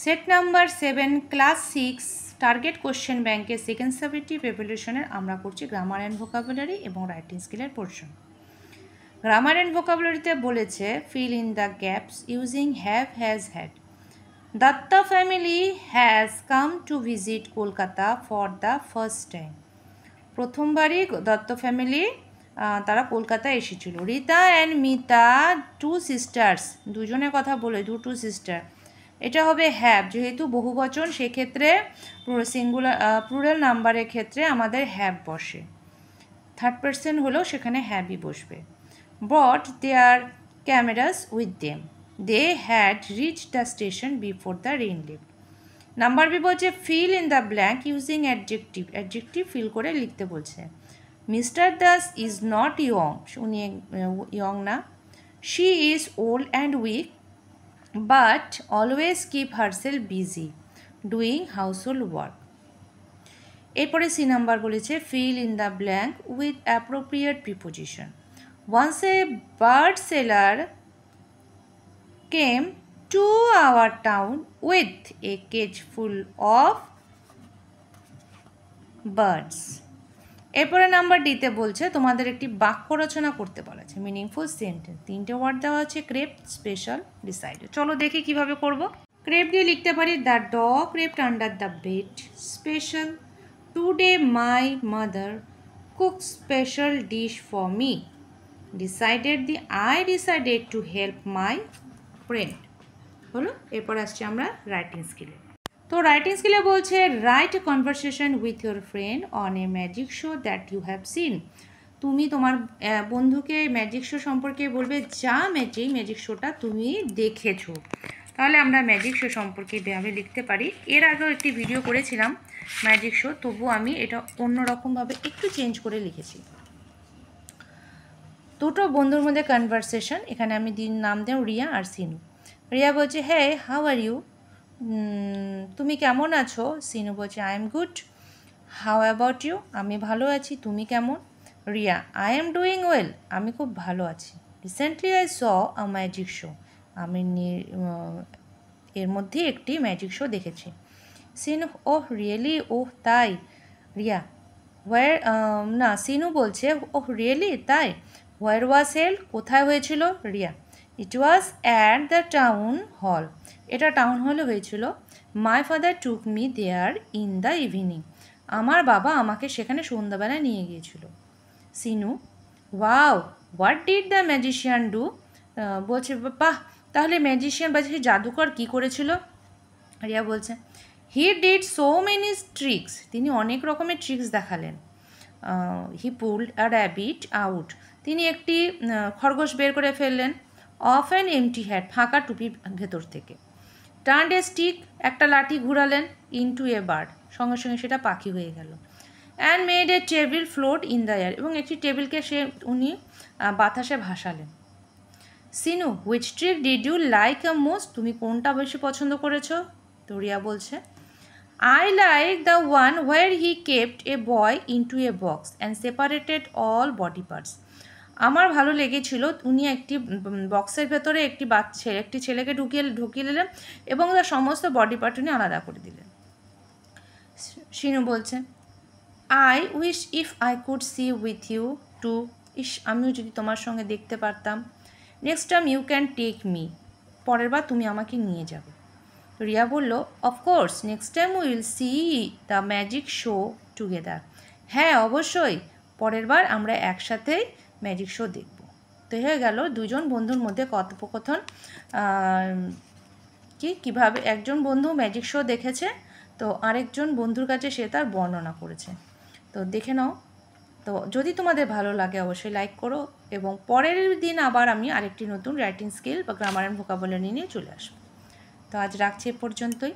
Set number 7 class 6 target question ব্যাংকের second subjective এভ্যালুয়েশনের আমরা করছি গ্রামার অ্যান্ড ভোকাবুলারি এবং রাইটিং স্কিলের পোর্শন। গ্রামার অ্যান্ড ভোকাবুলারিতে বলেছে fill in the gaps using have has had. Datta family has come to visit Kolkata for the first time. প্রথমবারই দত্ত ফ্যামিলি তারা কলকাতায় এসেছিল। Rita and Mita two sisters, দুজনের কথা বলে টু সিস্টার। এটা হবে হ্যাভ, যেহেতু বহুবচন সেক্ষেত্রে সিঙ্গুলার প্লুরাল নাম্বারের ক্ষেত্রে আমাদের হ্যাভ বসে। থার্ড পারসন হলেও সেখানে হ্যাভই বসবে। But their cameras with them, they had reach the station before the rain lift. Number B বলছে fill in the blank using adjective, adjective fill করে লিখতে বলছে। Mr Das is not young, উনি ইয়ং না। She is old and weak but always keep herself busy doing household work. এরপরে C number বলেছে fill in the blank with appropriate preposition. Once a bird seller came to our town with a cage full of birds. এরপরে number ডিতে বলছে তোমাদের একটি বাক্য রচনা করতে বলা আছে, মিনিংফুল সেন্টেন্স। তিনটে ওয়ার্ড দেওয়া আছে, ক্রেপ্ট, স্পেশাল, ডিসাইডেড। চলো দেখি কিভাবে করব। ক্রেপ্ট দিয়ে লিখতে পারি the dog crept under the bed. Special, today my mother cook special dish for me. Decided the I decided to help my friend. হলো, এরপর আসছে আমরা রাইটিং স্কিলে। তো রাইটিং স্কিলে বলছে write a conversation with your friend on a magic show that you have seen. তুমি তোমার বন্ধুকে ম্যাজিক শো সম্পর্কে বলবে যা ম্যাজিক শোটা তুমি দেখেছো। তাহলে আমরা ম্যাজিক শো সম্পর্কে এভাবে লিখতে পারি। এর আগেও একটি ভিডিও করেছিলাম ম্যাজিক শো, তবু আমি এটা অন্যরকমভাবে একটু চেঞ্জ করে লিখেছি। দুটো বন্ধুর মধ্যে কনভারসেশন, এখানে আমি নাম দেব রিয়া আর সিনু। রিয়া বলছে হে হাউ আর ইউ, তুমি কেমন আছো? সিনু বলছে I am good. How about you, আমি ভালো আছি, তুমি কেমন? Riya I am doing well, আমি খুব ভালো আছি। Recently I saw a magic show, আমি এর মধ্যে একটি ম্যাজিক শো দেখেছি। সিনু ওহ রিয়েলি, ওহ তাই। রিয়া ওয়ার না, সিনু বলছে ওহ রিয়েলি তাই। হোয়ার ওয়াজ হেল্ড, কোথায় হয়েছিল? Riya it was at the town hall, এটা টাউন হলে হয়েছিল। My father took me there in the evening, আমার বাবা আমাকে সেখানে সন্ধ্যাবেলায় নিয়ে গিয়েছিল। Sinu wow what did the magician do, বলছে বাহ, তাহলে ম্যাজিশিয়ান বা সেই জাদুকর কী করেছিল? রিয়া বলছে he did so many tricks, তিনি অনেক রকমের ট্রিক্স দেখালেন। হি পুলড আ র্যাবিট আউট, তিনি একটি খরগোশ বের করে ফেললেন। অফ অ্যান এমটি হ্যাট, ফাঁকা টুপির ভেতর থেকে। টার্নড এ স্টিক, একটা লাঠি ঘুরালেন। ইনটু এ বার্ড, সঙ্গে সঙ্গে সেটা পাখি হয়ে গেল। And made a table float in the air, এবং একটি টেবিলকে উনি বাতাসে ভাসালেন। Sinu which trick did you like a most, তুমি কোনটা বেশি পছন্দ করেছো? তো রিয়া বলছে I like the one where he kept a boy into a box and separated all body parts. আমার ভালো লেগেছিল উনি একটি বক্সের ভেতরে একটি ছেলেকে ঢুকিয়ে দিলেন এবং তার সমস্ত বডি পার্ট উনি আলাদা করে দিলেন। সিনু বলছে I wish if I could see with you too, ইস আমিও যদি তোমার সঙ্গে দেখতে পারতাম। Next time you can take me, পরের বার তুমি আমাকে নিয়ে যাবে। রিয়া বলল of course next time will see the magic show together, হ্যাঁ অবশ্যই পরের বার আমরা একসাথেই ম্যাজিক শো দেখব। তো হয়ে গেল দুজন বন্ধুর মধ্যে কথোপকথন, কীভাবে একজন বন্ধু ম্যাজিক শো দেখেছে, তো আরেকজন বন্ধুর কাছে সে তার বর্ণনা করেছে। তো দেখে নাও। তো যদি তোমাদের ভালো লাগে অবশ্যই লাইক করো, এবং পরের দিন আবার আমি আরেকটি নতুন রাইটিং স্কিল বা গ্রামার অ্যান্ড ভোকাবুলারি নিয়ে চলে আসবো। তো আজ রাখছি এ পর্যন্তই।